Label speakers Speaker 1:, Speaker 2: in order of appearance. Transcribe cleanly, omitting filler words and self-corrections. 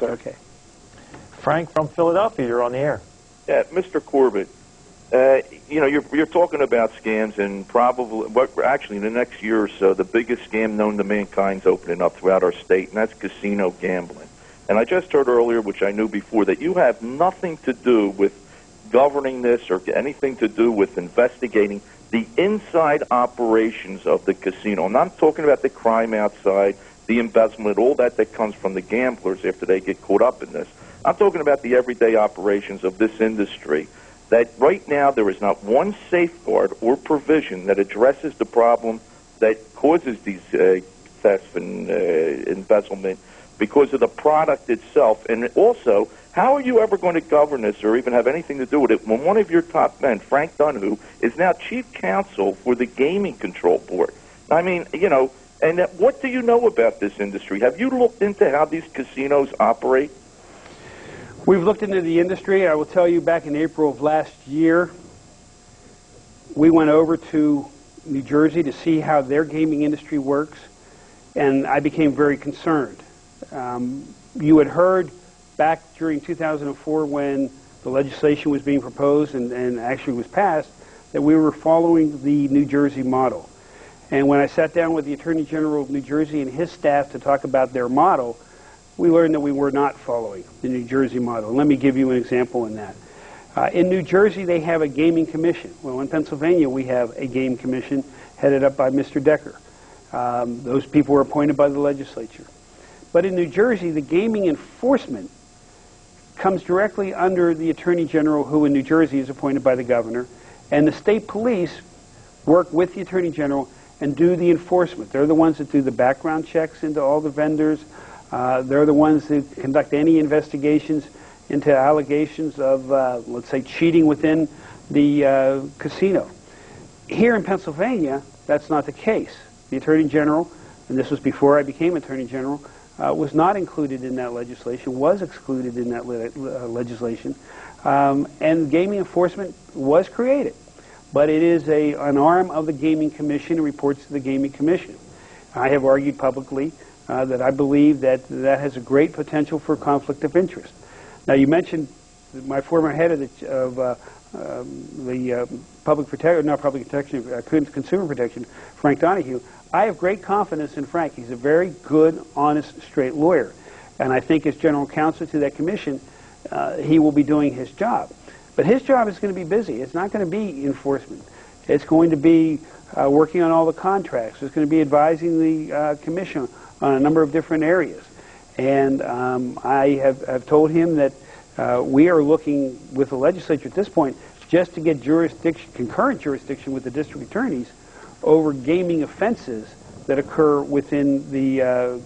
Speaker 1: sir.
Speaker 2: Okay.
Speaker 3: Frank from Philadelphia, you're on the air.
Speaker 4: Yeah, Mr. Corbett, you know, you're talking about scams, and probably, actually, in the next year or so, the biggest scam known to mankind's opening up throughout our state, and that's casino gambling. And I just heard earlier, which I knew before, that you have nothing to do with governing this or anything to do with investigating the inside operations of the casino. And I'm talking about the crime outside, the embezzlement, all that comes from the gamblers after they get caught up in this. I'm talking about the everyday operations of this industry, that right now there is not one safeguard or provision that addresses the problem that causes these thefts and embezzlement because of the product itself. And also, how are you ever going to govern this or even have anything to do with it when one of your top men, Frank Dunn, is now chief counsel for the Gaming Control Board? I mean, you know, and what do you know about this industry? Have you looked into how these casinos operate?
Speaker 2: We've looked into the industry. I will tell you, back in April of last year, we went over to New Jersey to see how their gaming industry works, and I became very concerned. You had heard back during 2004 when the legislation was being proposed and actually was passed that we were following the New Jersey model. And when I sat down with the Attorney General of New Jersey and his staff to talk about their model, we learned that we were not following the New Jersey model. And let me give you an example in that. In New Jersey, they have a gaming commission. Well, in Pennsylvania, we have a game commission headed up by Mr. Decker. Those people were appointed by the legislature. But in New Jersey, the gaming enforcement comes directly under the Attorney General, who in New Jersey is appointed by the governor, and the state police work with the Attorney General and do the enforcement. They're the ones that do the background checks into all the vendors. They're the ones that conduct any investigations into allegations of, let's say, cheating within the casino. Here in Pennsylvania, that's not the case. The Attorney General, and this was before I became Attorney General, was not included in that legislation, was excluded in that legislation, and gaming enforcement was created. But it is an arm of the Gaming Commission and reports to the Gaming Commission. I have argued publicly that I believe that has a great potential for conflict of interest. Now, you mentioned my former head of the Consumer Protection, Frank Donahue. I have great confidence in Frank. He's a very good, honest, straight lawyer. And I think as general counsel to that commission, he will be doing his job. But his job is going to be busy. It's not going to be enforcement. It's going to be working on all the contracts. It's going to be advising the commission on a number of different areas. And I have told him that we are looking with the legislature at this point just to get jurisdiction, concurrent jurisdiction with the district attorneys over gaming offenses that occur within the